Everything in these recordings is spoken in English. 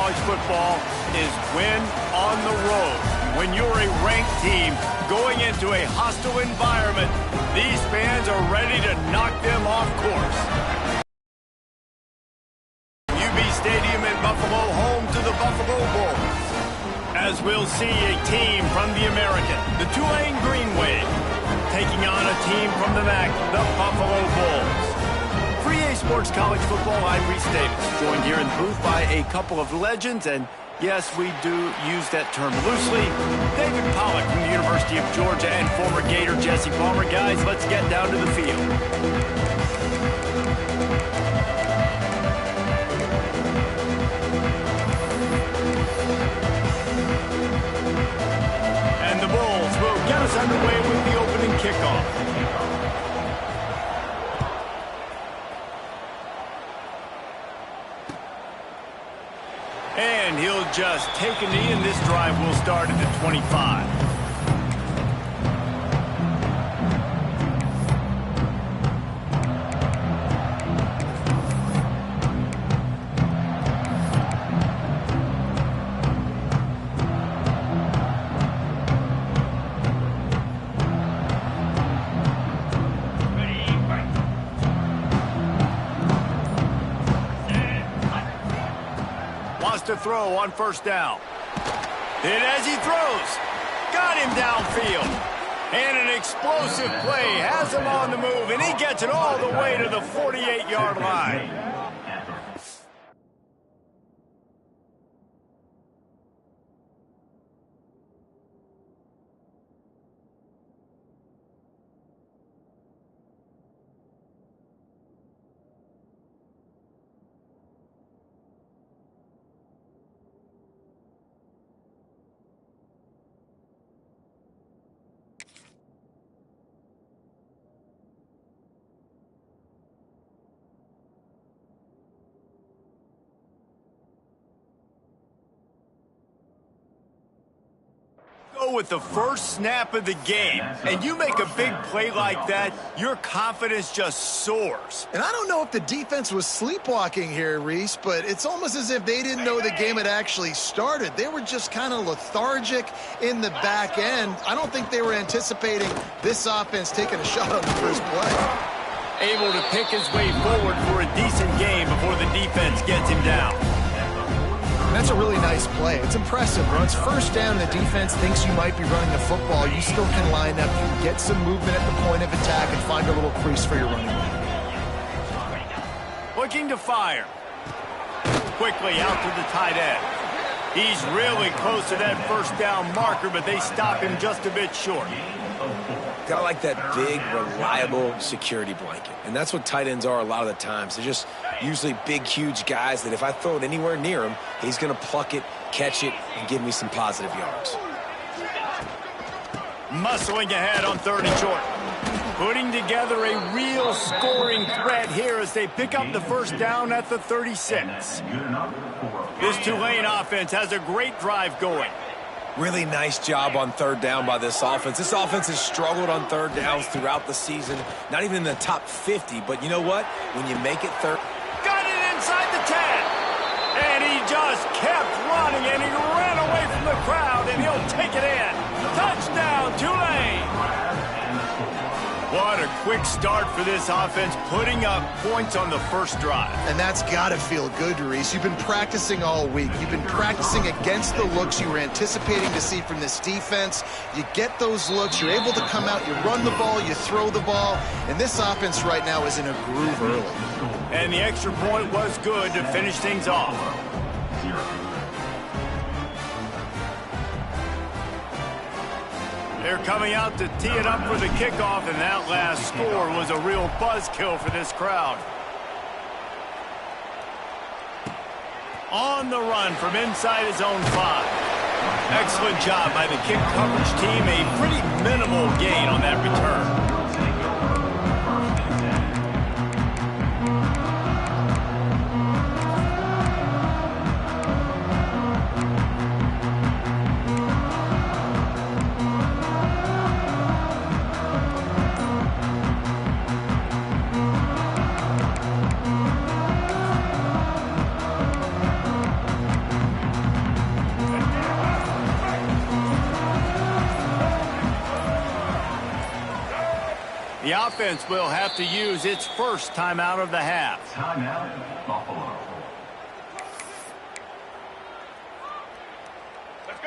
college football is win on the road. When you're a ranked team going into a hostile environment, these fans are ready to knock them off course. UB Stadium in Buffalo, home to the Buffalo Bulls. As we'll see a team from the American, the Tulane Green Wave, taking on a team from the MAC, the Buffalo Bulls. For EA Sports College Football, I'm Reese Davis, joined here in the booth by a couple of legends, and yes, we do use that term loosely. David Pollack from the University of Georgia and former Gator Jesse Palmer. Guys, let's get down to the field. And the Bulls will get us underway with the opening kickoff. And he'll just take a knee, and this drive will start at the 25. To throw on first down. And as he throws, got him downfield. And an explosive play has him on the move, and he gets it all the way to the 48-yard line. With the first snap of the game, and you make a big play like that, your confidence just soars. And I don't know if the defense was sleepwalking here, Reese, but it's almost as if they didn't know the game had actually started. They were just kind of lethargic in the back end. I don't think they were anticipating this offense taking a shot on the first play. Able to pick his way forward for a decent game before the defense gets him down. That's a really nice play. It's impressive. When it's first down and the defense thinks you might be running the football, you still can line up, you get some movement at the point of attack, and find a little crease for your running back. Looking to fire. Quickly out to the tight end. He's really close to that first down marker, but they stop him just a bit short. Got like that big, reliable security blanket. And that's what tight ends are a lot of the times. They're just usually big, huge guys that if I throw it anywhere near him, he's going to pluck it, catch it, and give me some positive yards. Muscling ahead on 3rd and short. Putting together a real scoring threat here as they pick up the first down at the 36. This Tulane offense has a great drive going. Really nice job on 3rd down by this offense. This offense has struggled on 3rd downs throughout the season. Not even in the top 50, but you know what? When you make it third... Got it inside the 10. And he just kept running, and he ran away from the crowd, and he'll take it in. Touchdown, Tulane. What a quick start for this offense, putting up points on the first drive. And that's got to feel good, Reese. You've been practicing all week. You've been practicing against the looks you were anticipating to see from this defense. You get those looks, you're able to come out, you run the ball, you throw the ball, and this offense right now is in a groove early. And the extra point was good to finish things off. They're coming out to tee it up for the kickoff, and that last score was a real buzzkill for this crowd. On the run from inside his own 5. Excellent job by the kick coverage team. A pretty minimal gain on that return. The offense will have to use its first timeout of the half. Timeout, Buffalo.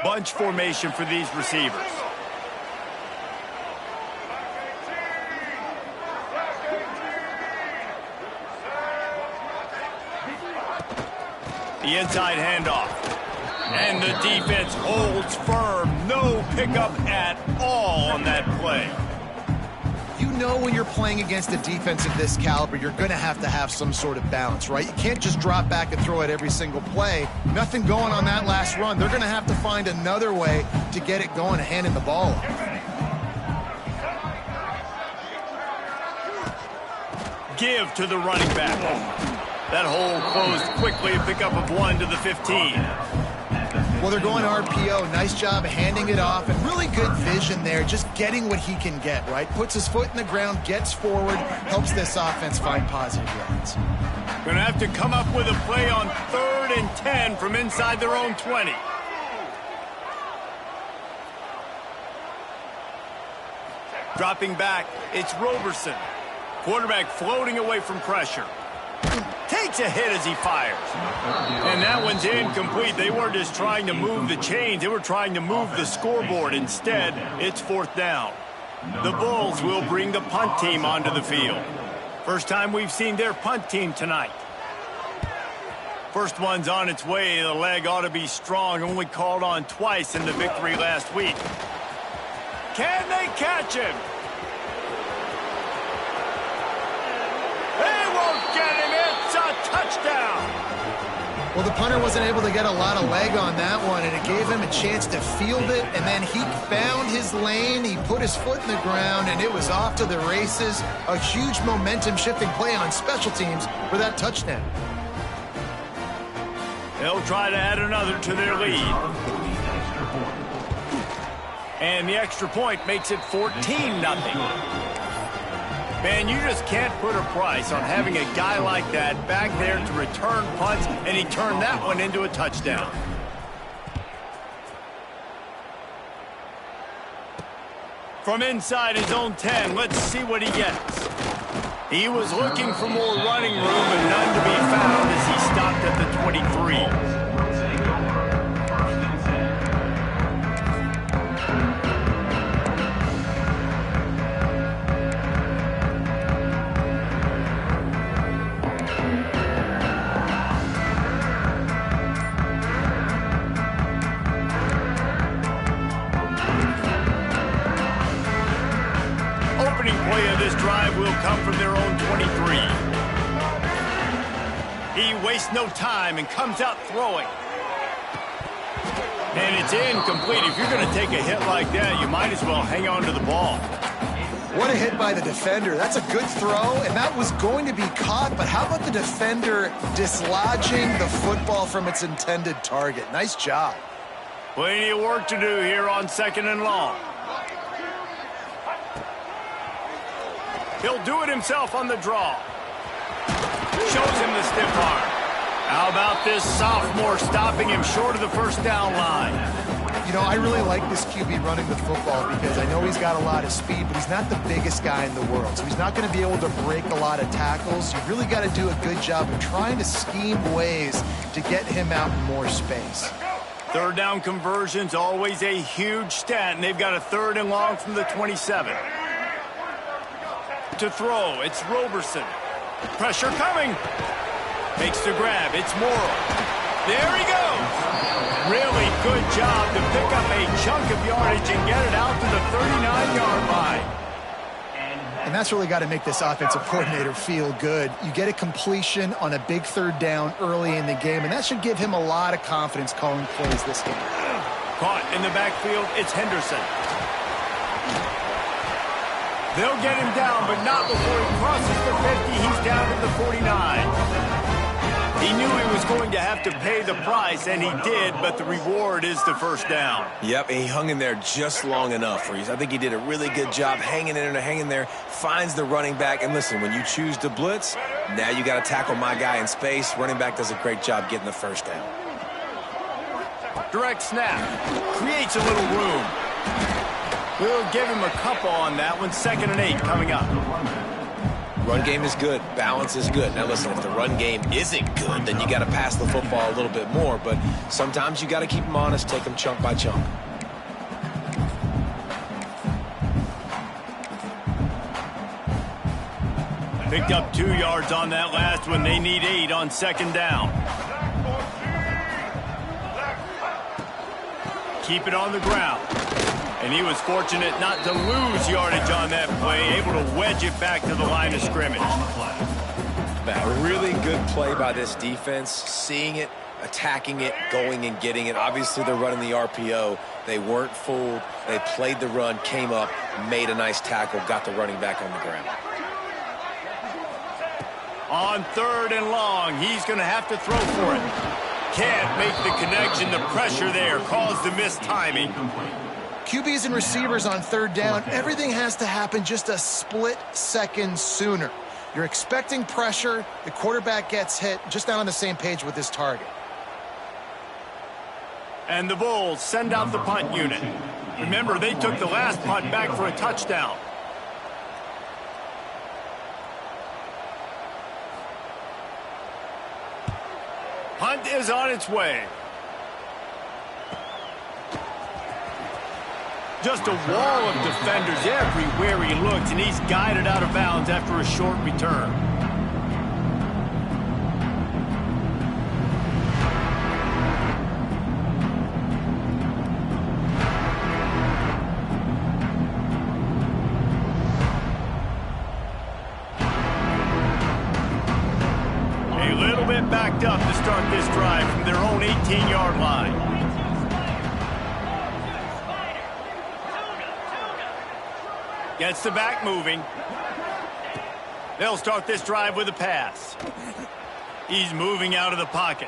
Bunch formation for these receivers. The inside handoff. And the defense holds firm. No pickup at all on that play. You know when you're playing against a defense of this caliber, you're going to have some sort of balance, right? You can't just drop back and throw it every single play. Nothing going on that last run. They're going to have to find another way to get it going and handing the ball off. Give to the running back. That hole closed quickly, a pickup of 1 to the 15. Well, they're going RPO. Nice job handing it off, and really good vision there, just getting what he can get, right? Puts his foot in the ground, gets forward, helps this offense find positive yards. Going to have to come up with a play on 3rd and 10 from inside their own 20. Dropping back, it's Roberson. Quarterback floating away from pressure. Takes a hit as he fires. And that one's incomplete. They weren't just trying to move the chains. They were trying to move the scoreboard. Instead, it's 4th down. The Bulls will bring the punt team onto the field. First time we've seen their punt team tonight. First one's on its way. The leg ought to be strong. Only called on twice in the victory last week. Can they catch him? They won't get him. It's a touchdown. Well, the punter wasn't able to get a lot of leg on that one, and it gave him a chance to field it, and then he found his lane, he put his foot in the ground, and it was off to the races. A huge momentum-shifting play on special teams for that touchdown. They'll try to add another to their lead. And the extra point makes it 14-0. Man, you just can't put a price on having a guy like that back there to return punts, and he turned that one into a touchdown. From inside his own 10, let's see what he gets. He was looking for more running room, and none to be found as he stopped at the 23. This drive will come from their own 23. He wastes no time and comes out throwing. And it's incomplete. If you're going to take a hit like that, you might as well hang on to the ball. What a hit by the defender. That's a good throw, and that was going to be caught, but how about the defender dislodging the football from its intended target? Nice job. Plenty of work to do here on 2nd and long. He'll do it himself on the draw. Shows him the stiff arm. How about this sophomore stopping him short of the first down line? You know, I really like this QB running the football because I know he's got a lot of speed, but he's not the biggest guy in the world. So he's not going to be able to break a lot of tackles. You really got to do a good job of trying to scheme ways to get him out in more space. 3rd down conversion's always a huge stat, and they've got a 3rd and long from the 27. To throw, it's Roberson. Pressure coming. Makes the grab, it's Morrow. There he goes. Really good job to pick up a chunk of yardage and get it out to the 39-yard line. And that's really got to make this offensive coordinator feel good. You get a completion on a big 3rd down early in the game, and that should give him a lot of confidence calling plays this game. Caught in the backfield, it's Henderson. They'll get him down, but not before he crosses the 50. He's down to the 49. He knew he was going to have to pay the price, and he did, but the reward is the 1st down. Yep, and he hung in there just long enough, Reese. I think he did a really good job hanging in there, finds the running back. And listen, when you choose to blitz, now you got to tackle my guy in space. Running back does a great job getting the 1st down. Direct snap. Creates a little room. We'll give him a couple on that one. 2nd and 8 coming up. Run game is good. Balance is good. Now, listen, if the run game isn't good, then you got to pass the football a little bit more. But sometimes you got to keep them honest, take them chunk by chunk. Picked up 2 yards on that last one. They need 8 on 2nd down. Keep it on the ground. And he was fortunate not to lose yardage on that play, able to wedge it back to the line of scrimmage. A really good play by this defense, seeing it, attacking it, going and getting it. Obviously, they're running the RPO. They weren't fooled. They played the run, came up, made a nice tackle, got the running back on the ground. On 3rd and long, he's going to have to throw for it. Can't make the connection. The pressure there caused the missed timing. QBs and receivers on 3rd down, everything has to happen just a split second sooner. You're expecting pressure, the quarterback gets hit, just not on the same page with his target. And the Bulls send out the punt unit. Remember, they took the last punt back for a touchdown. Punt is on its way. Just a wall of defenders everywhere he looks, and he's guided out of bounds after a short return. A little bit backed up to start this drive from their own 18-yard line. Gets the back moving. They'll start this drive with a pass. He's moving out of the pocket.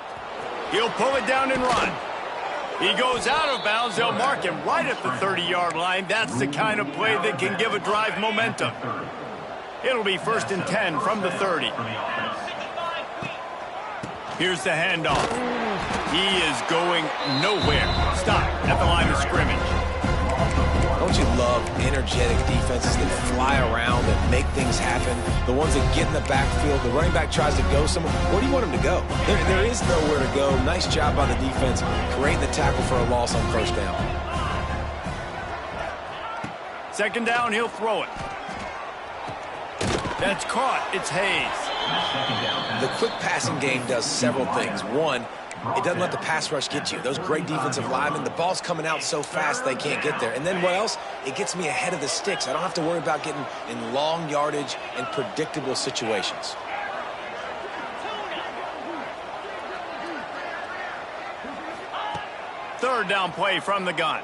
He'll pull it down and run. He goes out of bounds. They'll mark him right at the 30-yard line. That's the kind of play that can give a drive momentum. It'll be 1st and 10 from the 30. Here's the handoff. He is going nowhere. Stop at the line of scrimmage. Don't you love energetic defenses that fly around and make things happen? The ones that get in the backfield, the running back tries to go somewhere. Where do you want him to go? There is nowhere to go. Nice job by the defense, creating the tackle for a loss on 1st down. 2nd down, he'll throw it. That's caught. It's Hayes. The quick passing game does several things. One, it doesn't let the pass rush get you. Those great defensive linemen, the ball's coming out so fast they can't get there. And then what else? It gets me ahead of the sticks. I don't have to worry about getting in long yardage and predictable situations. Third down play from the gun.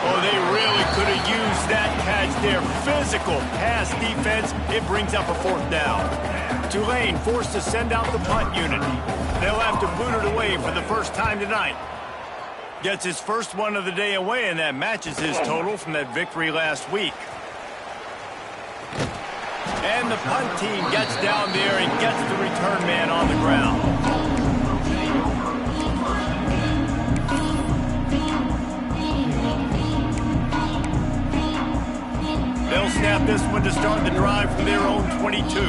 Oh, they really could have used that catch there. Physical pass defense. It brings up a 4th down. Tulane forced to send out the punt unit. They'll have to boot it away for the first time tonight. Gets his first one of the day away, and that matches his total from that victory last week. And the punt team gets down there and gets the return man on the ground. They'll snap this one to start the drive from their own 22.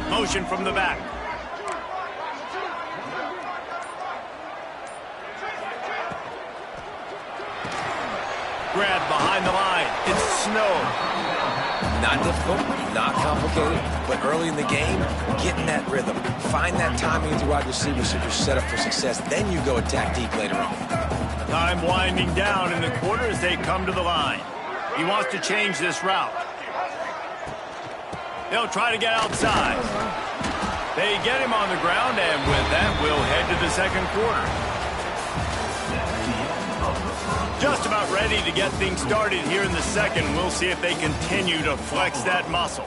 Motion from the back. Grab behind the line. It's Snow. Not difficult, not complicated, but early in the game, get in that rhythm. Find that timing with your wide receivers so you're set up for success. Then you go attack deep later on. Time winding down in the quarter as they come to the line. He wants to change this route. They'll try to get outside. They get him on the ground, and with that, we'll head to the 2nd quarter. Just about ready to get things started here in the 2nd. We'll see if they continue to flex that muscle.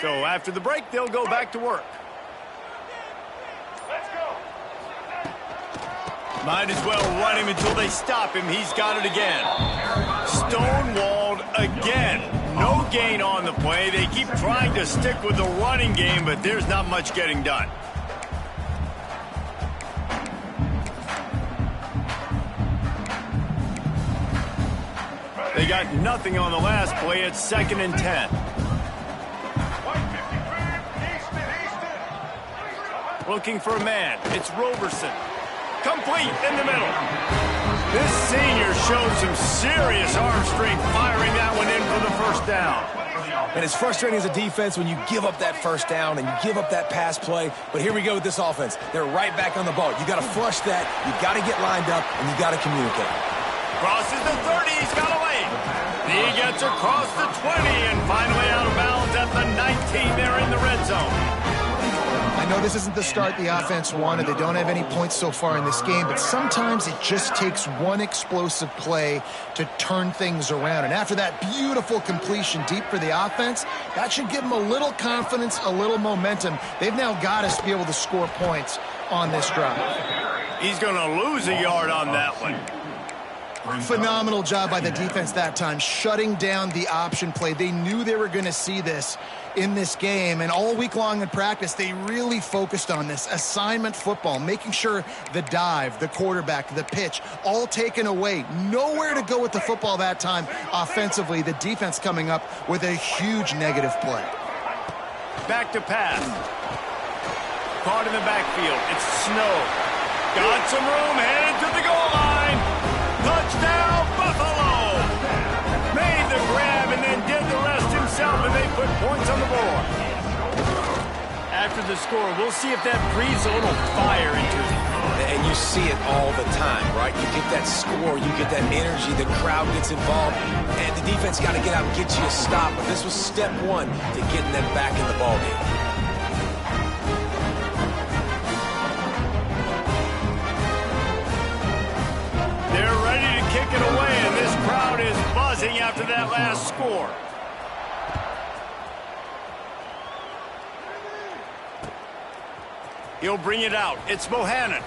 So after the break, they'll go back to work. Might as well run him until they stop him. He's got it again. Stonewalled again. No gain on the play. They keep trying to stick with the running game, but there's not much getting done. They got nothing on the last play. It's 2nd and 10. Looking for a man. It's Roberson. Complete in the middle. This senior showed some serious arm strength firing that one in for the first down. And it's frustrating as a defense when you give up that first down and you give up that pass play. But here we go with this offense. They're right back on the ball. You got to flush that. You got to get lined up, and you got to communicate. Crosses the 30. He's got away. He gets across the 20 and finally out of bounds at the 19 there in the red zone. I know this isn't the start the offense wanted. They don't have any points so far in this game, but sometimes it just takes one explosive play to turn things around. And after that beautiful completion deep for the offense, that should give them a little confidence, a little momentum. They've now got us to be able to score points on this drive. He's going to lose a yard on that one. Phenomenal job by the defense that time, shutting down the option play. They knew they were going to see this in this game, and all week long in practice, they really focused on this assignment football, making sure the dive, the quarterback, the pitch, all taken away. Nowhere to go with the football that time offensively. The defense coming up with a huge negative play. Back to pass. Caught in the backfield. It's Snow. Got some room, headed to the goal line. Touchdown, Buffalo! Made the grab and then did the rest himself, and they put points on the board. After the score, we'll see if that breathes a little fire into it. And you see it all the time, right? You get that score, you get that energy, the crowd gets involved, and the defense got to get out and get you a stop. But this was step one to getting them back in the ballgame. They're ready to kick it away, and this crowd is buzzing after that last score. He'll bring it out. It's Bohannon.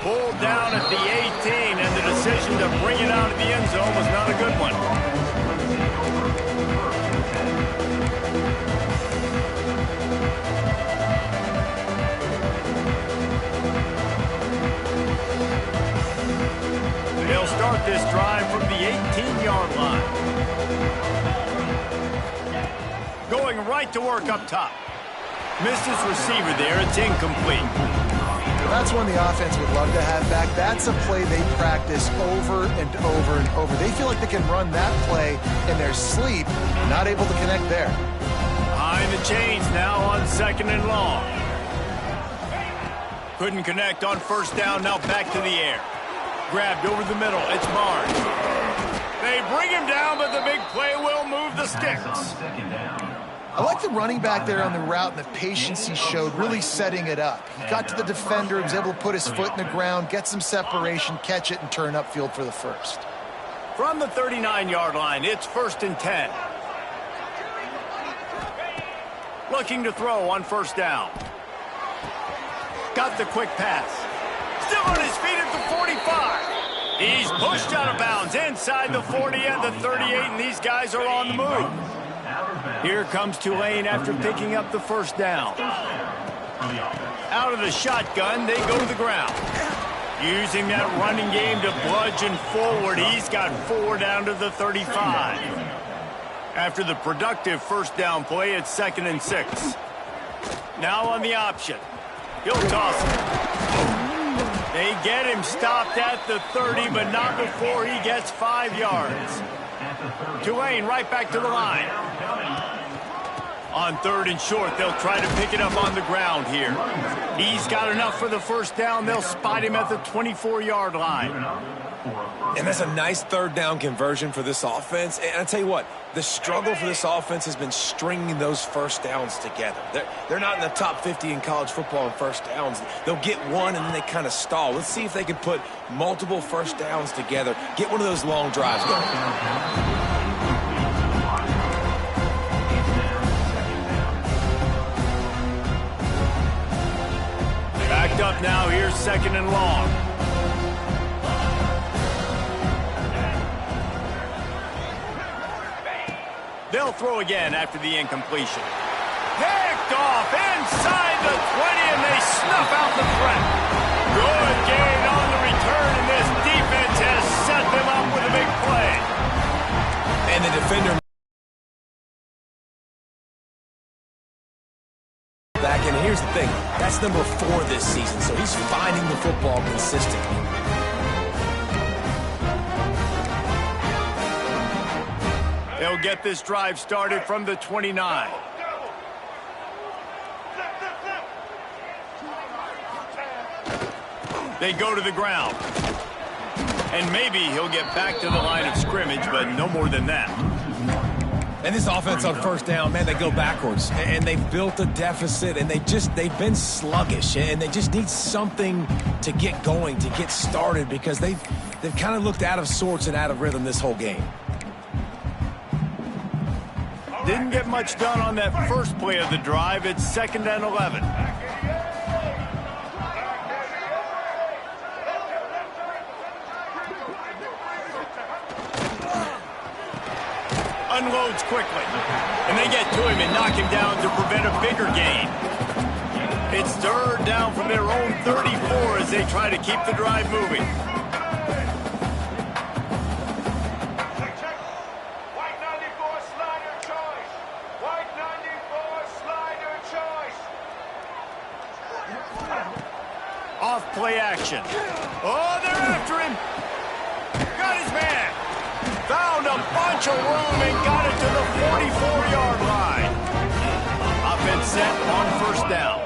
Pulled down at the 18, and the decision to bring it out of the end zone was not a good one. They'll start this drive from the 18-yard line. Going right to work up top. Missed his receiver there. It's incomplete. That's one the offense would love to have back. That's a play they practice over and over and over. They feel like they can run that play in their sleep, not able to connect there. Behind the chains now on 2nd and long. Couldn't connect on first down. Now back to the air. Grabbed over the middle. It's Barnes. They bring him down, but the big play will move the sticks. I like the running back there on the route and the patience he showed, really setting it up. He got to the defender, he was able to put his foot in the ground, get some separation, catch it, and turn upfield for the first. From the 39-yard line, it's 1st and 10. Looking to throw on first down. Got the quick pass. Still on his feet at the 45. He's pushed out of bounds inside the 40 and the 38, and these guys are on the move. Here comes Tulane after picking up the first down. Out of the shotgun, they go to the ground. Using that running game to bludgeon forward, he's got 4 down to the 35. After the productive first down play, it's 2nd and 6. Now on the option. He'll toss it. They get him stopped at the 30, but not before he gets 5 yards. Tulane right back to the line. On 3rd and short, they'll try to pick it up on the ground here. He's got enough for the first down. They'll spot him at the 24-yard line. And that's a nice 3rd down conversion for this offense. And I tell you what, the struggle for this offense has been stringing those first downs together. They're not in the top 50 in college football in first downs. They'll get one and then they kind of stall. Let's see if they can put multiple first downs together, get one of those long drives going. Backed up now, here's 2nd and long. They'll throw again after the incompletion. Picked off inside the 20, and they snuff out the threat. Good gain on the return, and this defense has set them up with a big play. And the defender back, and here's the thing. That's number 4 this season, so he's finding the football consistently. They'll get this drive started from the 29. They go to the ground. And maybe he'll get back to the line of scrimmage, but no more than that. And this offense on first down, man, they go backwards. And they've built a deficit, and they've been sluggish. And they just need something to get going, to get started, because they've kind of looked out of sorts and out of rhythm this whole game. Didn't get much done on that first play of the drive. It's 2nd and 11. Unloads quickly. And they get to him and knock him down to prevent a bigger gain. It's 3rd down from their own 34 as they try to keep the drive moving. Play action. Oh, they're after him. Got his man. Found a bunch of room and got it to the 44-yard line. Offense set on first down.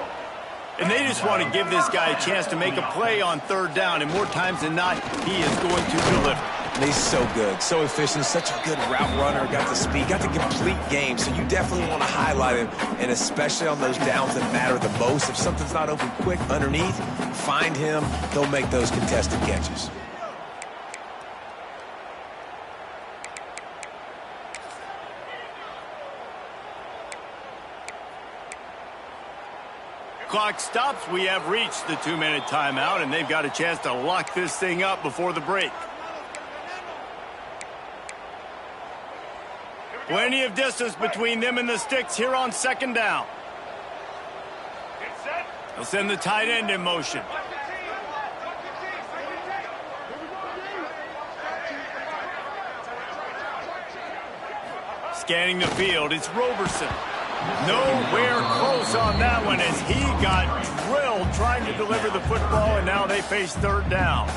And they just want to give this guy a chance to make a play on 3rd down. And more times than not, he is going to deliver. He's so good, so efficient, such a good route runner, got the speed, got the complete game, so you definitely want to highlight him, and especially on those downs that matter the most. If something's not open quick underneath, find him, he'll make those contested catches. Clock stops. We have reached the 2-minute timeout, and they've got a chance to lock this thing up before the break. Plenty of distance between them and the sticks here on 2nd down. They'll send the tight end in motion. Scanning the field, it's Roberson. Nowhere close on that one as he got drilled trying to deliver the football, and now they face 3rd down.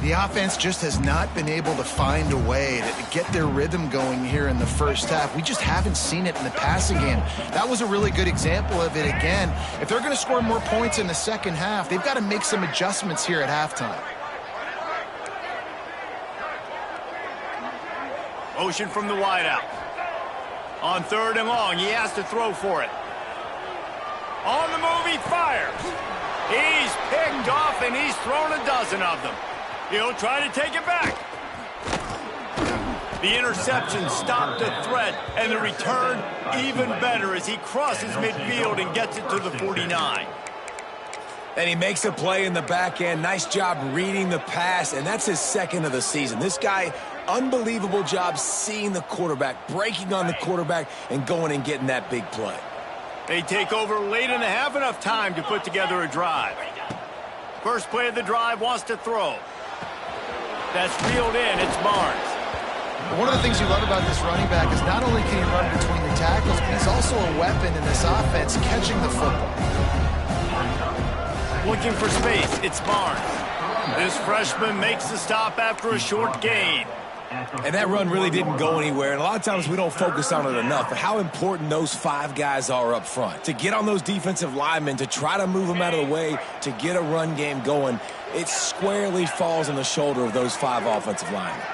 The offense just has not been able to find a way to get their rhythm going here in the first half. We just haven't seen it in the passing game. That was a really good example of it again. If they're going to score more points in the second half, they've got to make some adjustments here at halftime. Motion from the wideout. On 3rd and long, he has to throw for it. On the move, he fires. He's picked off, and he's thrown a dozen of them. He'll try to take it back. The interception stopped the threat, and the return even better as he crosses midfield and gets it to the 49. And he makes a play in the back end. Nice job reading the pass, and that's his 2nd of the season. This guy, unbelievable job seeing the quarterback, breaking on the quarterback, and going and getting that big play. They take over late in the half, enough time to put together a drive. First play of the drive, wants to throw. That's reeled in, it's Barnes. One of the things you love about this running back is not only can he run between the tackles, but he's also a weapon in this offense, catching the football. Looking for space, it's Barnes. This freshman makes the stop after a short gain. And that run really didn't go anywhere, and a lot of times we don't focus on it enough, but how important those 5 guys are up front. To get on those defensive linemen, to try to move them out of the way, to get a run game going, it squarely falls on the shoulder of those 5 offensive linemen.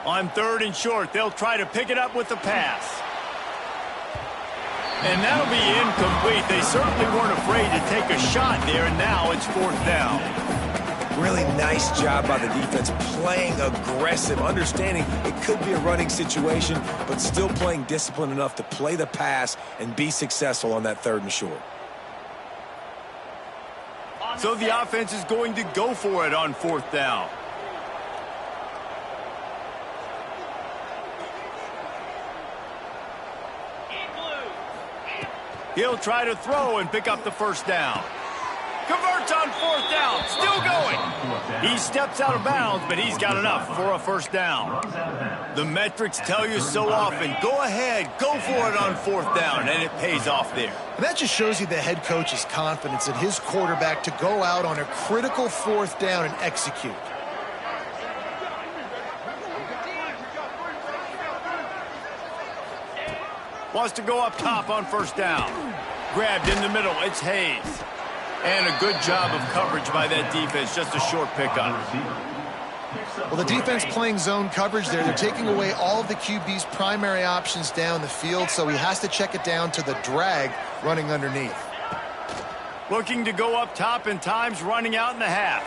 On 3rd and short, they'll try to pick it up with the pass. And that'll be incomplete. They certainly weren't afraid to take a shot there, and now it's 4th down. Really nice job by the defense, playing aggressive, understanding it could be a running situation, but still playing disciplined enough to play the pass and be successful on that 3rd and short. So the offense is going to go for it on 4th down. He'll try to throw and pick up the 1st down. Converts on 4th down. Still going. He steps out of bounds, but he's got enough for a 1st down. The metrics tell you so often, go ahead, go for it on 4th down, and it pays off there. And that just shows you the head coach's confidence in his quarterback to go out on a critical 4th down and execute. Wants to go up top on 1st down. Grabbed in the middle, it's Hayes. And a good job of coverage by that defense, just a short pickup. Well, the defense playing zone coverage there. They're taking away all of the QB's primary options down the field, so he has to check it down to the drag running underneath. Looking to go up top and times running out in the half.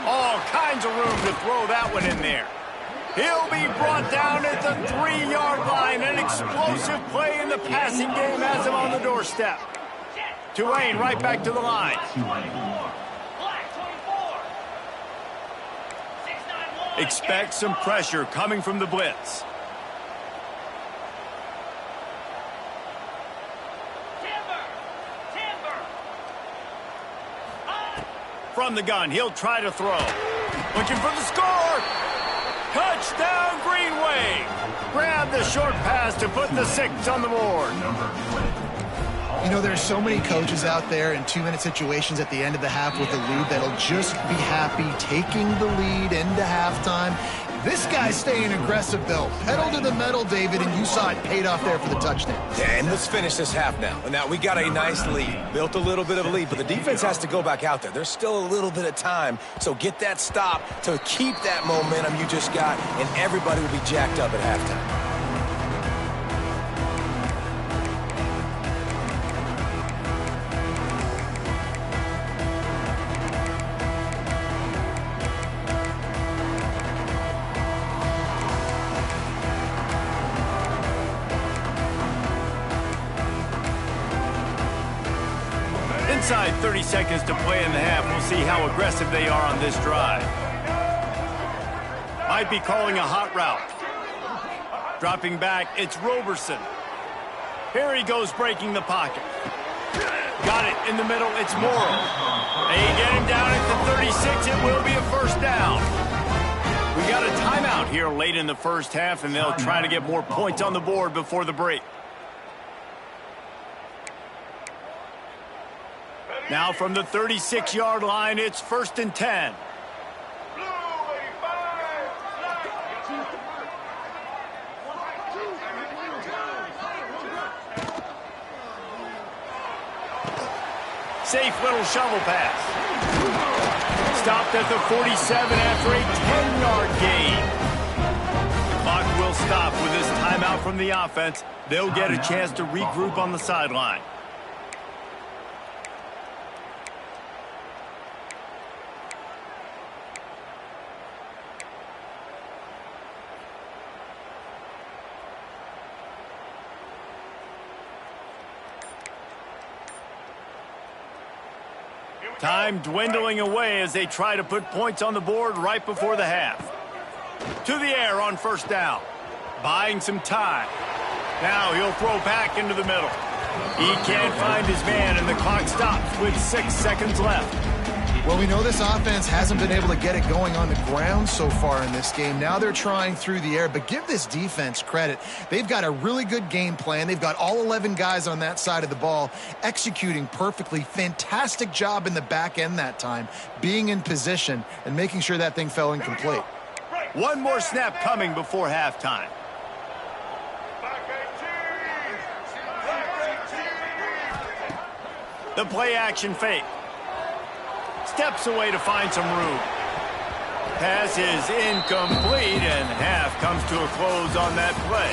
All kinds of room to throw that one in there. He'll be brought down at the 3-yard line. An explosive play in the passing game has him on the doorstep. Tulane right back to the line. Expect some pressure coming from the blitz. From the gun, he'll try to throw. Looking for the score. Touchdown, Greenway. Grab the short pass to put the 6 on the board. You know, there are so many coaches out there in 2-minute situations at the end of the half with the lead that'll just be happy taking the lead into halftime. This guy's staying aggressive, though. Pedal to the metal, David, and you saw it paid off there for the touchdown. Yeah, and let's finish this half now. Now, we got a nice lead. Built a little bit of a lead, but the defense has to go back out there. There's still a little bit of time, so get that stop to keep that momentum you just got, and everybody will be jacked up at halftime. Inside 30 seconds to play in the half. We'll see how aggressive they are on this drive. Might be calling a hot route. Dropping back, it's Roberson. Here he goes breaking the pocket. Got it in the middle, it's Morrow. They get him down at the 36, it will be a 1st down. We got a timeout here late in the 1st half, and they'll try to get more points on the board before the break. Now from the 36-yard line, it's 1st and 10. Safe little shovel pass. Stopped at the 47 after a 10-yard gain. The clock will stop with this timeout from the offense. They'll get a chance to regroup on the sideline. Time dwindling away as they try to put points on the board right before the half. To the air on 1st down. Buying some time. Now he'll throw back into the middle. He can't find his man, and the clock stops with 6 seconds left. Well, we know this offense hasn't been able to get it going on the ground so far in this game. Now they're trying through the air, but give this defense credit. They've got a really good game plan. They've got all 11 guys on that side of the ball executing perfectly. Fantastic job in the back end that time, being in position and making sure that thing fell incomplete. One more snap coming before halftime. The play action fake. Steps away to find some room. Pass is incomplete, and half comes to a close on that play.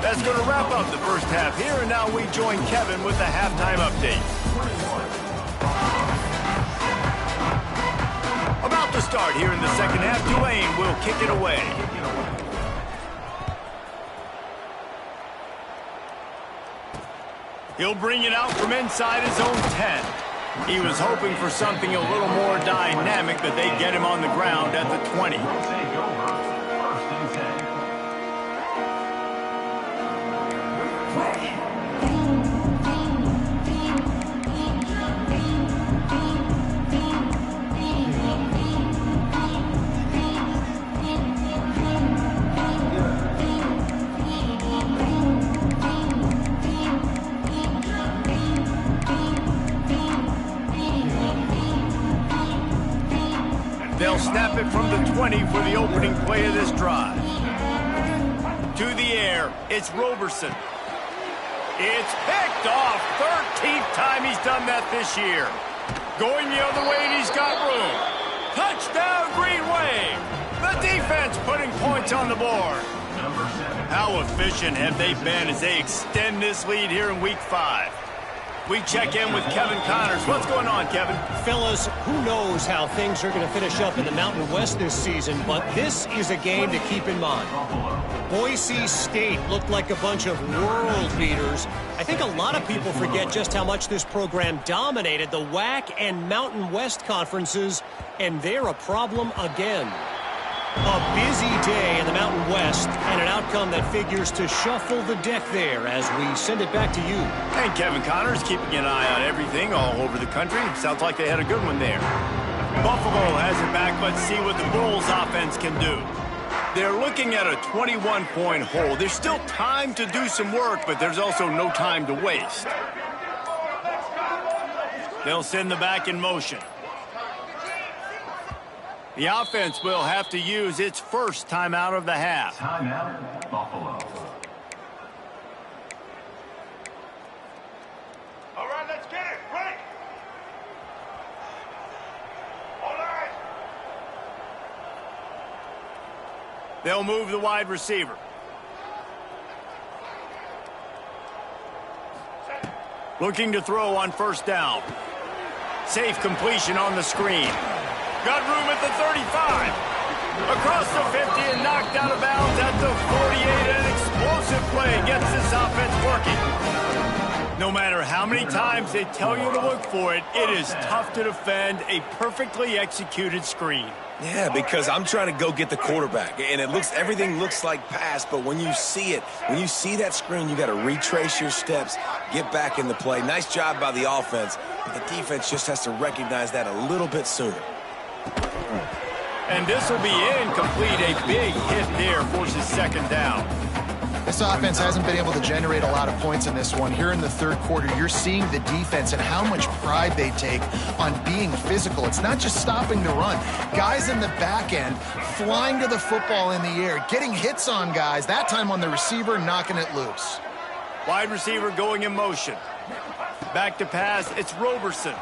That's going to wrap up the 1st half here, and now we join Kevin with the halftime update. About to start here in the 2nd half, Tulane will kick it away. He'll bring it out from inside his own 10. He was hoping for something a little more dynamic, but they get him on the ground at the 20. They'll snap it from the 20 for the opening play of this drive. To the air, it's Roberson. It's picked off. 13th time he's done that this year. Going the other way, and he's got room. Touchdown, Green Wave. The defense putting points on the board. How efficient have they been as they extend this lead here in Week 5? We check in with Kevin Connors. What's going on, Kevin? Fellas, who knows how things are going to finish up in the Mountain West this season, but this is a game to keep in mind. Boise State looked like a bunch of world beaters. I think a lot of people forget just how much this program dominated the WAC and Mountain West conferences, and they're a problem again. A busy day in the Mountain West and an outcome that figures to shuffle the deck there as we send it back to you. And Kevin Connors keeping an eye on everything all over the country. Sounds like they had a good one there. Buffalo has it back. Let's see what the Bulls offense can do. They're looking at a 21-point hole. There's still time to do some work, but there's also no time to waste. They'll send the back in motion. The offense will have to use its first timeout of the half. Timeout, Buffalo. All right, let's get it. Ready? All right. They'll move the wide receiver. Looking to throw on first down. Safe completion on the screen. Got room at the 35. Across the 50 and knocked out of bounds at the 48. An explosive play gets this offense working. No matter how many times they tell you to look for it, it is tough to defend a perfectly executed screen. Yeah, because I'm trying to go get the quarterback, and everything looks like pass, but when you see it, when you see that screen, you got to retrace your steps, get back in the play. Nice job by the offense, but the defense just has to recognize that a little bit sooner. And this will be incomplete. A big hit there forces second down. This offense hasn't been able to generate a lot of points in this one. Here in the third quarter, you're seeing the defense and how much pride they take on being physical. It's not just stopping the run. Guys in the back end flying to the football in the air, getting hits on guys, that time on the receiver, knocking it loose. Wide receiver going in motion. Back to pass, it's Roberson.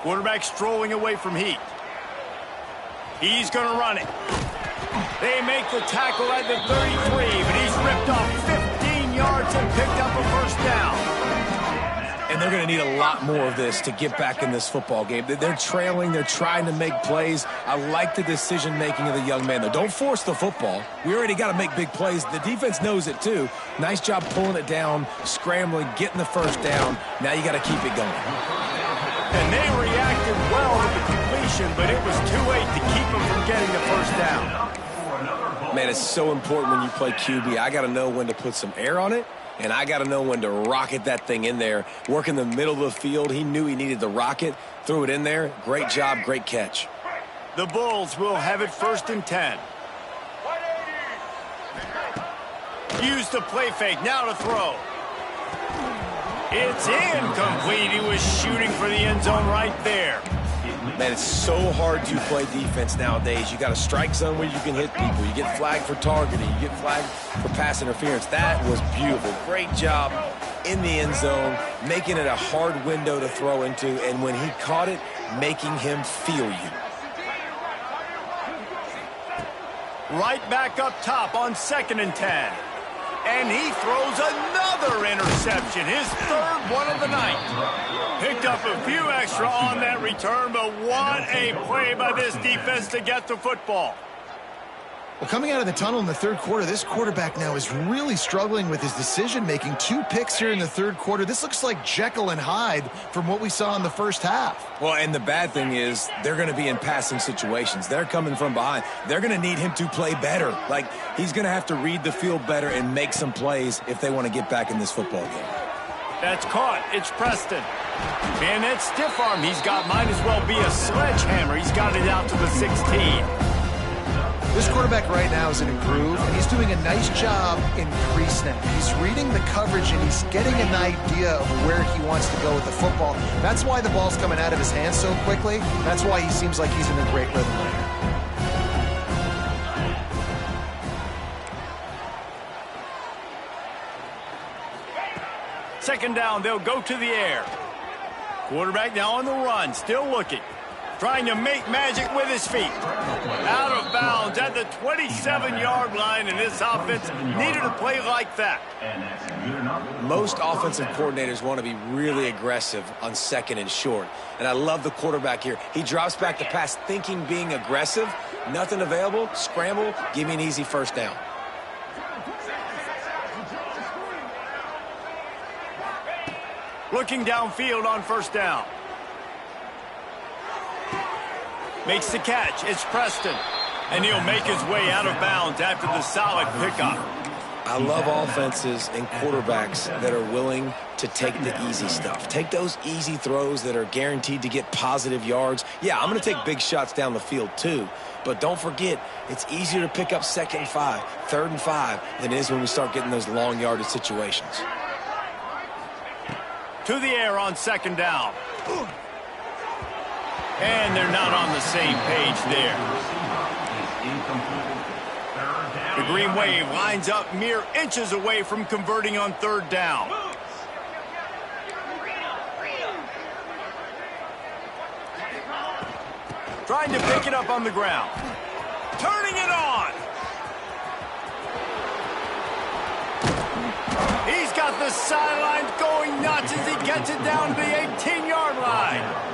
Quarterback strolling away from Heat. He's going to run it. They make the tackle at the 33, but he's ripped off 15 yards and picked up a first down. And they're going to need a lot more of this to get back in this football game. They're trailing. They're trying to make plays. I like the decision-making of the young man, though. Don't force the football. We already got to make big plays. The defense knows it, too. Nice job pulling it down, scrambling, getting the first down. Now you got to keep it going. And they reacted well to the completion, but it was too late to keep them from getting the first down. Man, it's so important when you play QB. I got to know when to put some air on it, and I got to know when to rocket that thing in there. Work in the middle of the field. He knew he needed to rocket, threw it in there. Great job, great catch. The Bulls will have it 1st and 10. Use the play fake, now to throw. It's incomplete. He was shooting for the end zone right there. Man, it's so hard to play defense nowadays. You got a strike zone where you can hit people. You get flagged for targeting. You get flagged for pass interference. That was beautiful. Great job in the end zone, making it a hard window to throw into, and when he caught it, making him feel you. Right back up top on 2nd and 10. And he throws another interception, his 3rd one of the night. Picked up a few extra on that return, but what a play by this defense to get the football. Well, coming out of the tunnel in the third quarter, this quarterback now is really struggling with his decision-making. 2 picks here in the third quarter. This looks like Jekyll and Hyde from what we saw in the first half. Well, and the bad thing is they're going to be in passing situations. They're coming from behind. They're going to need him to play better. Like, he's going to have to read the field better and make some plays if they want to get back in this football game. That's caught. It's Preston. Man, that stiff arm he's got might as well be a sledgehammer. He's got it out to the 16. This quarterback right now is in a groove, and he's doing a nice job in pre-snap. He's reading the coverage, and he's getting an idea of where he wants to go with the football. That's why the ball's coming out of his hands so quickly. That's why he seems like he's in a great rhythm right here. Second down, they'll go to the air. Quarterback now on the run, still looking. Trying to make magic with his feet. Out of bounds at the 27-yard line, and this offense needed a play like that. Most offensive coordinators want to be really aggressive on second and short. And I love the quarterback here. He drops back the pass thinking being aggressive. Nothing available. Scramble. Give me an easy first down. Looking downfield on first down. Makes the catch. It's Preston. And he'll make his way out of bounds after the solid pickup. I love offenses and quarterbacks that are willing to take the easy stuff. Take those easy throws that are guaranteed to get positive yards. Yeah, I'm going to take big shots down the field too. But don't forget, it's easier to pick up 2nd and 5, 3rd and 5 than it is when we start getting those long yardage situations. To the air on second down. And they're not on the same page there. The Green Wave lines up mere inches away from converting on third down. Trying to pick it up on the ground. Turning it on. He's got the sidelines going nuts as he gets it down to the 18-yard line.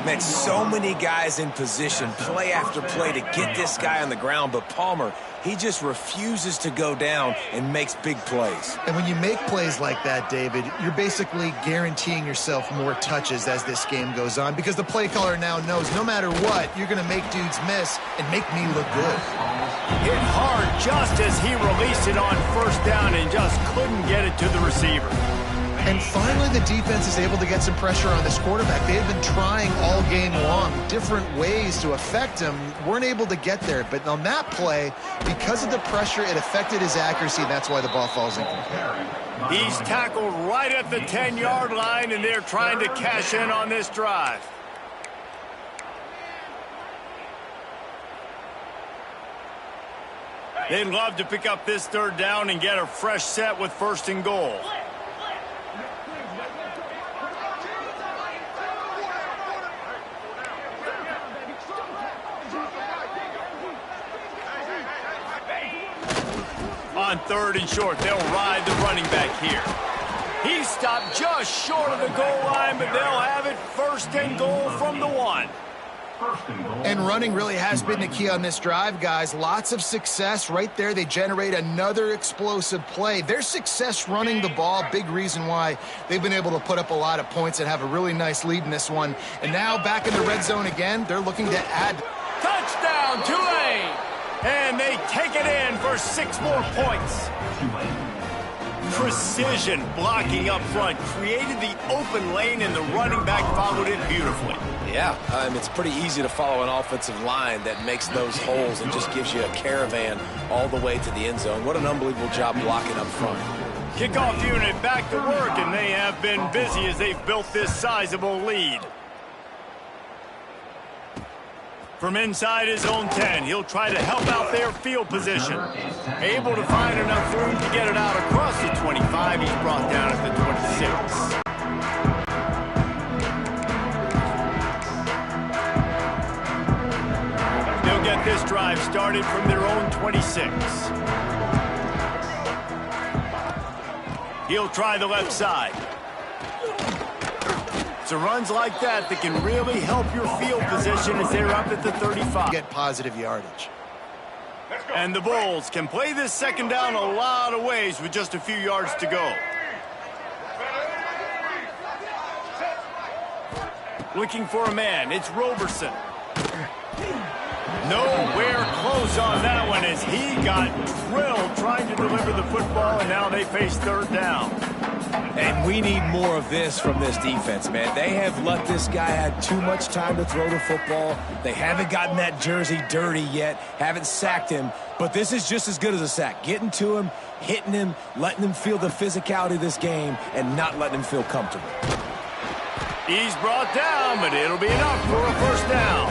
Man, so many guys in position, play after play to get this guy on the ground, but Palmer, he just refuses to go down and makes big plays. And when you make plays like that, David, you're basically guaranteeing yourself more touches as this game goes on because the play caller now knows no matter what, you're going to make dudes miss and make me look good. Hit hard just as he released it on first down and just couldn't get it to the receiver. And finally, the defense is able to get some pressure on this quarterback. They had been trying all game long different ways to affect him, weren't able to get there. But on that play, because of the pressure, it affected his accuracy, and that's why the ball falls incomplete. He's tackled right at the 10-yard line, and they're trying to cash in on this drive. They'd love to pick up this third down and get a fresh set with 1st and goal. On 3rd and short, they'll ride the running back here. He stopped just short of the goal line, but they'll have it 1st and goal from the 1. And running really has been the key on this drive, guys. Lots of success right there. They generate another explosive play. Their success running the ball, big reason why they've been able to put up a lot of points and have a really nice lead in this one. And now back in the red zone again, they're looking to add. Touchdown, Tulane! And they take it in for 6 more points. Precision blocking up front created the open lane, and the running back followed it beautifully. Yeah, it's pretty easy to follow an offensive line that makes those holes and just gives you a caravan all the way to the end zone. What an unbelievable job blocking up front. Kickoff unit back to work, and they have been busy as they've built this sizable lead. From inside his own 10, he'll try to help out their field position. Able to find enough room to get it out across the 25. He's brought down at the 26. They'll get this drive started from their own 26. He'll try the left side. So runs like that can really help your field position as they're up at the 35. Get positive yardage. And the Bulls can play this second down a lot of ways with just a few yards to go. Looking for a man, it's Roberson. Nowhere close on that one as he got drilled trying to deliver the football, and now they face third down. And we need more of this from this defense, man. They have let this guy have too much time to throw the football. They haven't gotten that jersey dirty yet, haven't sacked him, but this is just as good as a sack. Getting to him, hitting him, letting him feel the physicality of this game, and not letting him feel comfortable. He's brought down, but it'll be enough for a first down.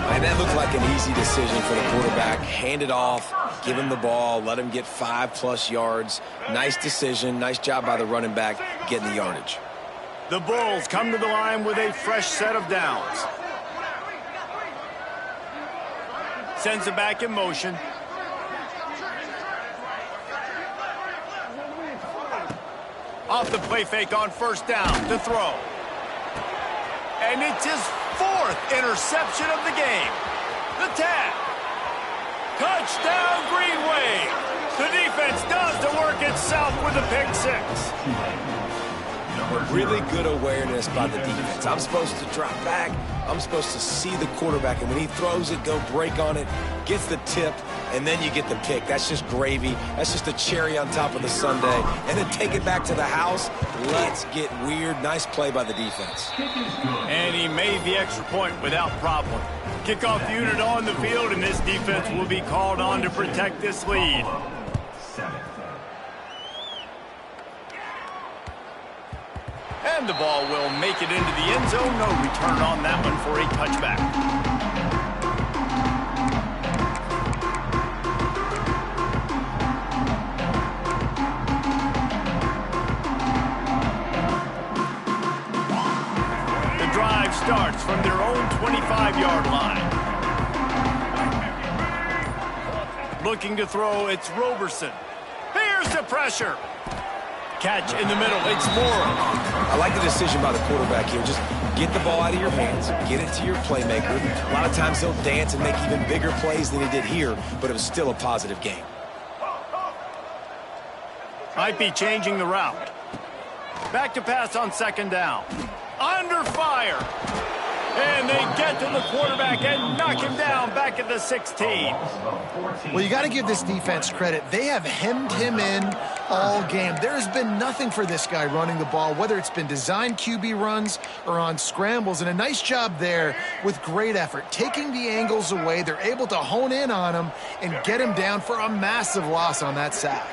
And that looked like an easy decision for the quarterback. Hand it off, give him the ball, let him get 5+ yards. Nice decision. Nice job by the running back getting the yardage. The Bulls come to the line with a fresh set of downs. Sends it back in motion. Off the play fake on first down to throw. And it's his 4th interception of the game. The tap. Touchdown, Greenway. The defense does the work itself with a pick 6. Really good awareness by the defense. I'm supposed to drop back. I'm supposed to see the quarterback, and when he throws it, go break on it, gets the tip, and then you get the pick. That's just gravy. That's just a cherry on top of the sundae. And then take it back to the house. Let's get weird. Nice play by the defense. And he made the extra point without problem. Kickoff unit on the field, and this defense will be called on to protect this lead. And the ball will make it into the end zone. No return on that one for a touchback. The drive starts from their own 25-yard line. Looking to throw, it's Roberson. Here's the pressure. Catch in the middle, it's Morrow. I like the decision by the quarterback here. Just get the ball out of your hands, get it to your playmaker. A lot of times he'll dance and make even bigger plays than he did here, but it was still a positive game. Might be changing the route. Back to pass on second down. Under fire. And they get to the quarterback and knock him down back at the 16. Well, you got to give this defense credit. They have hemmed him in all game. There has been nothing for this guy running the ball, whether it's been designed QB runs or on scrambles. And a nice job there with great effort. Taking the angles away, they're able to hone in on him and get him down for a massive loss on that sack.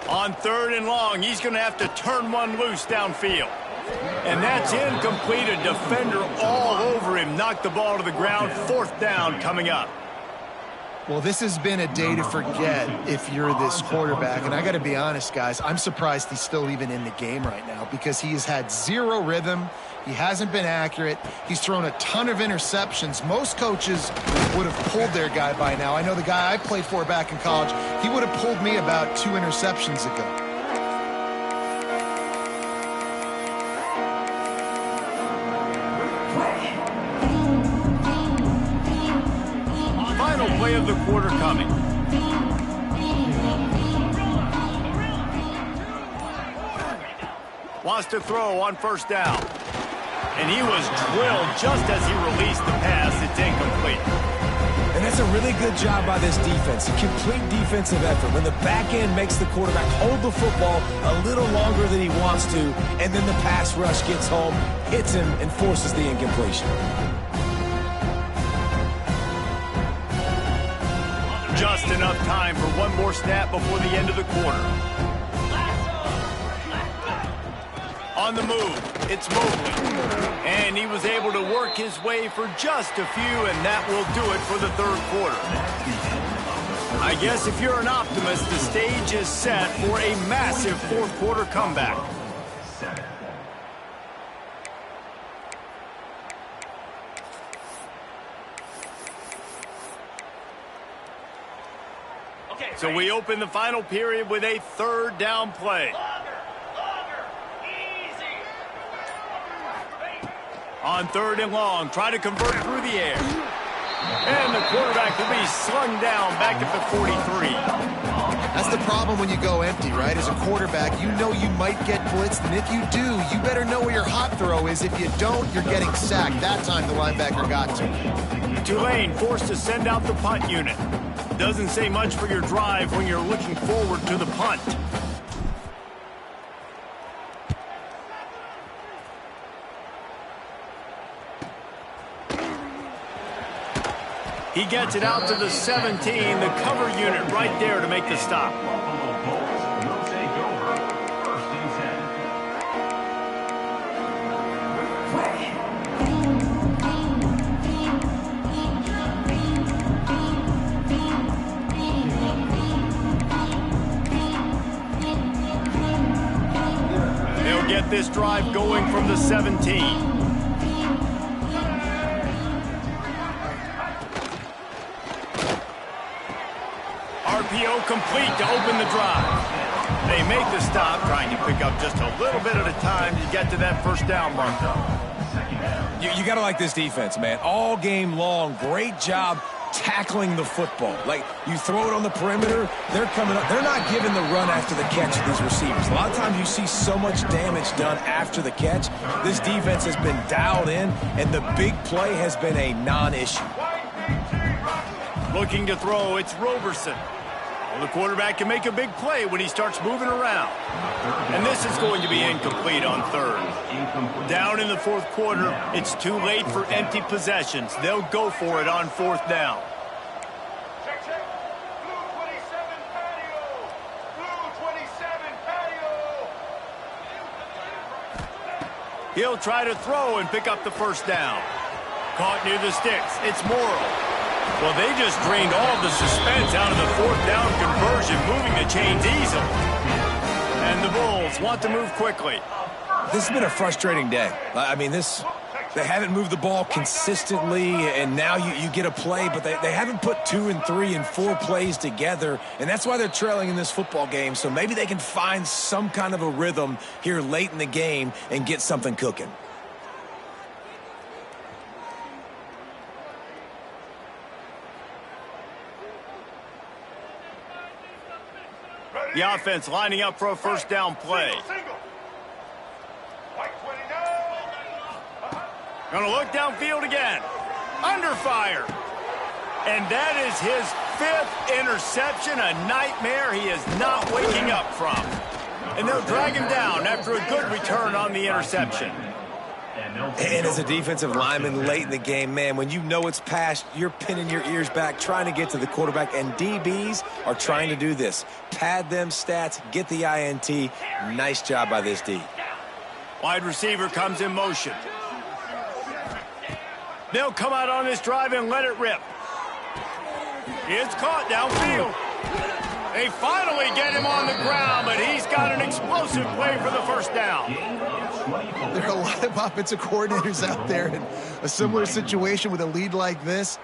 On 3rd and long, he's going to have to turn one loose downfield. And that's incomplete. A defender all over him. Knocked the ball to the ground. 4th down coming up. Well, this has been a day to forget if you're this quarterback. And I got to be honest, guys, I'm surprised he's still even in the game right now because he has had zero rhythm. He hasn't been accurate. He's thrown a ton of interceptions. Most coaches would have pulled their guy by now. I know the guy I played for back in college, he would have pulled me about 2 interceptions ago. Final play of the quarter coming. Wants to throw on first down. And he was drilled just as he released the pass. It's incomplete. And that's a really good job by this defense. A complete defensive effort. When the back end makes the quarterback hold the football a little longer than he wants to, and then the pass rush gets home, hits him, and forces the incompletion. Just enough time for one more snap before the end of the quarter. On the move, it's Mobley. And he was able to work his way for just a few, and that will do it for the 3rd quarter. I guess if you're an optimist, the stage is set for a massive 4th quarter comeback. So we open the final period with a third down play. On 3rd and long, try to convert through the air. And the quarterback will be slung down back at the 43. That's the problem when you go empty, right? As a quarterback, you know you might get blitzed, and if you do, you better know where your hot throw is. If you don't, you're getting sacked. That time the linebacker got to. Tulane forced to send out the punt unit. Doesn't say much for your drive when you're looking forward to the punt. He gets it out to the 17, the cover unit right there to make the stop. They'll get this drive going from the 17. RPO complete to open the drive. They make the stop, trying to pick up just a little bit at a time to get to that first down marker. You got to like this defense, man. All game long, great job tackling the football. Like, you throw it on the perimeter, they're coming up. They're not giving the run after the catch to these receivers. A lot of times you see so much damage done after the catch. This defense has been dialed in, and the big play has been a non-issue. Looking to throw, it's Roberson. Well, the quarterback can make a big play when he starts moving around. And this is going to be incomplete on 3rd. Down in the 4th quarter, it's too late for empty possessions. They'll go for it on 4th down. Check, check. Blue 27 patio. Blue 27 patio. He'll try to throw and pick up the first down. Caught near the sticks. It's Morrill. Well, they just drained all the suspense out of the 4th down conversion, moving the chains easily. And the Bulls want to move quickly. This has been a frustrating day. I mean, they haven't moved the ball consistently, and now you get a play, but they haven't put 2 and 3 and 4 plays together, and that's why they're trailing in this football game. So maybe they can find some kind of a rhythm here late in the game and get something cooking. The offense lining up for a first down play. Single. White 29. Gonna look downfield again. Under fire. And that is his 5th interception, a nightmare he is not waking up from. And they'll drag him down after a good return on the interception. And as a defensive lineman late in the game, man, when you know it's past, you're pinning your ears back, trying to get to the quarterback, and DBs are trying to do this. Pad them stats, get the INT. Nice job by this D. Wide receiver comes in motion. They'll come out on this drive and let it rip. It's caught downfield. They finally get him on the ground, but he's got an explosive play for the first down. There are a lot of offensive coordinators out there in a similar situation with a lead like this.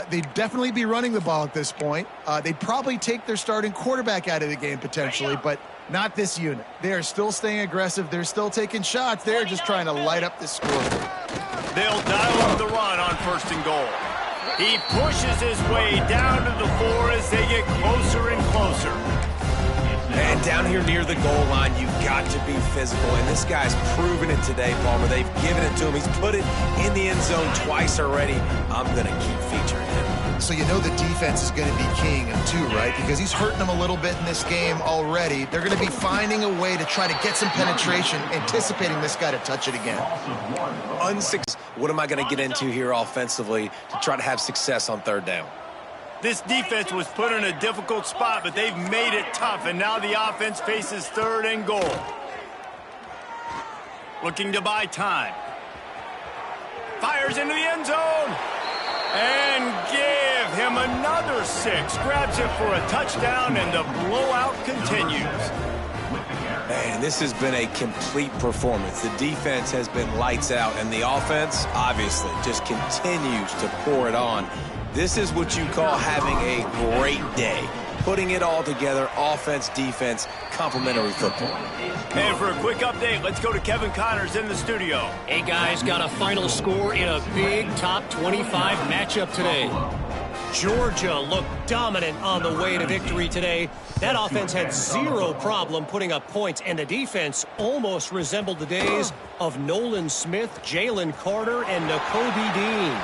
They'd definitely be running the ball at this point. They'd probably take their starting quarterback out of the game potentially, but not this unit. They are still staying aggressive. They're still taking shots. They're just trying to light up the score. They'll dial up the run on 1st and goal. He pushes his way down to the 4 as they get closer and closer. And down here near the goal line, you've got to be physical. And this guy's proven it today, Palmer. They've given it to him. He's put it in the end zone twice already. I'm going to keep featuring him. So you know the defense is going to be keying him too, right? Because he's hurting them a little bit in this game already. They're going to be finding a way to try to get some penetration, anticipating this guy to touch it again. What am I going to get into here offensively to try to have success on 3rd down? This defense was put in a difficult spot, but they've made it tough, and now the offense faces 3rd and goal. Looking to buy time. Fires into the end zone. And give him another 6. Grabs it for a touchdown, and the blowout continues. Man, this has been a complete performance. The defense has been lights out, and the offense, obviously, just continues to pour it on. This is what you call having a great day. putting it all together, offense, defense, complementary football. And for a quick update, let's go to Kevin Connors in the studio. Hey, guys, got a final score in a big top 25 matchup today. Georgia looked dominant on the way to victory today. That offense had zero problem putting up points, and the defense almost resembled the days of Nolan Smith, Jalen Carter, and Nakobe Dean.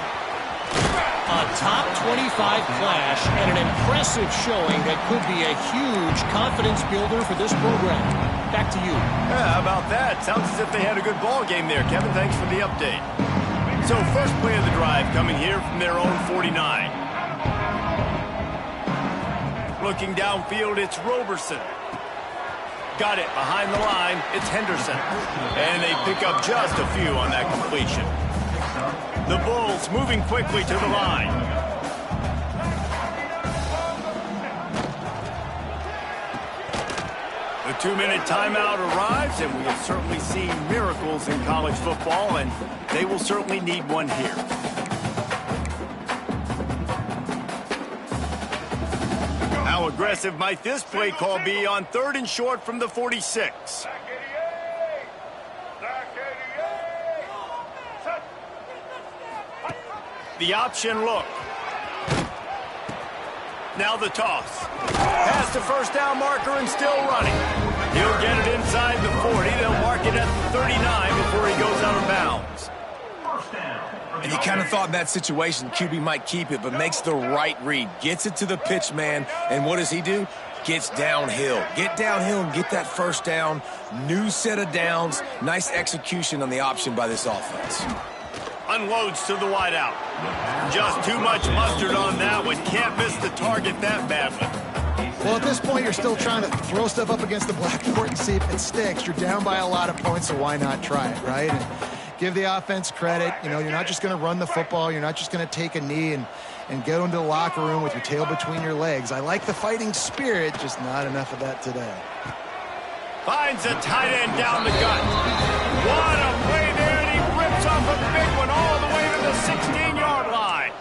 A top 25 clash and an impressive showing that could be a huge confidence builder for this program. Back to you. Yeah, how about that? Sounds as if they had a good ball game there. Kevin, thanks for the update. So first play of the drive coming here from their own 49. Looking downfield, it's Roberson. Got it behind the line, it's Henderson. And they pick up just a few on that completion. The Bulls moving quickly to the line. The 2-minute timeout arrives, and we have certainly seen miracles in college football, and they will certainly need one here. How aggressive might this play call be on 3rd and short from the 46? The option look. Now the toss. Past the first down marker and still running. He'll get it inside the 40. They'll mark it at the 39 before he goes out of bounds. And you kind of thought in that situation QB might keep it, but makes the right read. Gets it to the pitch man, and what does he do? Gets downhill. Get downhill and get that first down. New set of downs. Nice execution on the option by this offense. Unloads to the wideout. Just too much mustard on that one. Can't miss the target that badly. Well, at this point, you're still trying to throw stuff up against the blackboard and see if it sticks. You're down by a lot of points, so why not try it, right? And give the offense credit. You know, you're not just going to run the football. You're not just going to take a knee and go into the locker room with your tail between your legs. I like the fighting spirit, just not enough of that today. Finds a tight end down the gut. What a play there, and he rips off a big one all the way to the 16-yard line.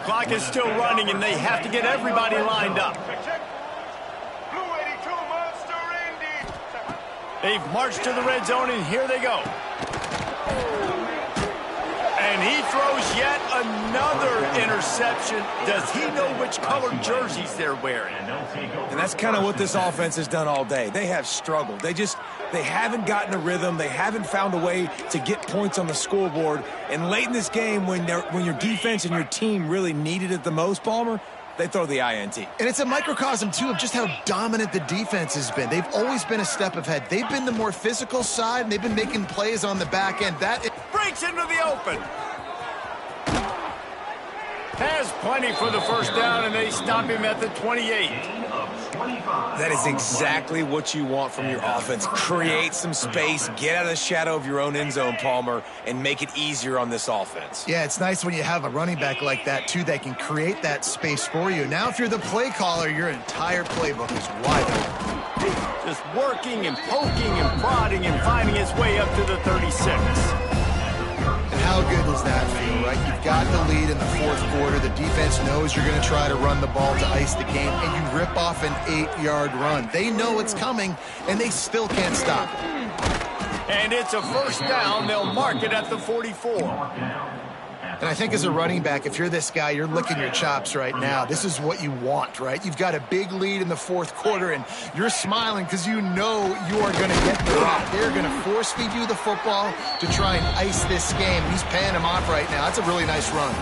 Clock is still running, and they have to get everybody lined up. They've marched to the red zone, and here they go. And he throws yet another interception. Does he know which colored jerseys they're wearing? And that's kind of what this offense has done all day. They have struggled. They haven't gotten a rhythm. They haven't found a way to get points on the scoreboard. And late in this game, when your defense and your team really needed it the most, Palmer, they throw the INT. And it's a microcosm, too, of just how dominant the defense has been. They've always been a step ahead. They've been the more physical side, and they've been making plays on the back end. Breaks into the open. Has plenty for the first down, and they stop him at the 28. That is exactly what you want from your offense. Create some space, get out of the shadow of your own end zone, Palmer, and make it easier on this offense. Yeah, it's nice when you have a running back like that, too, that can create that space for you. Now, if you're the play caller, your entire playbook is wide open. Just working and poking and prodding and finding his way up to the 36. And how good does that feel, right? You've got the lead in the fourth quarter. The defense knows you're going to try to run the ball to ice the game, and you rip off an 8-yard run. They know it's coming, and they still can't stop it. And it's a first down. They'll mark it at the 44. And I think as a running back, if you're this guy, you're licking your chops right now. This is what you want, right? You've got a big lead in the fourth quarter, and you're smiling because you know you are going to get the rock. They're going to force feed you the football to try and ice this game. He's paying him off right now. That's a really nice run.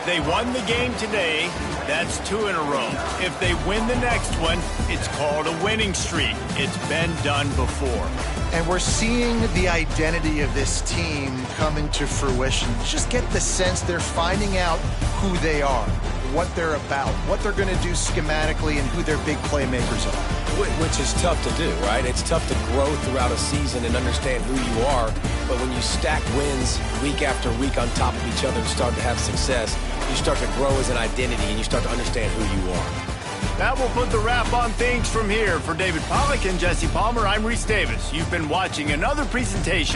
They won the game today. That's 2 in a row. If they win the next one, it's called a winning streak. It's been done before. And we're seeing the identity of this team coming to fruition. Just get the sense they're finding out who they are, what they're about, what they're going to do schematically, and who their big playmakers are. Which is tough to do, right? It's tough to grow throughout a season and understand who you are. But when you stack wins week after week on top of each other and start to have success, you start to grow as an identity and you start to understand who you are. That will put the wrap on things from here. For David Pollack and Jesse Palmer, I'm Reese Davis. You've been watching another presentation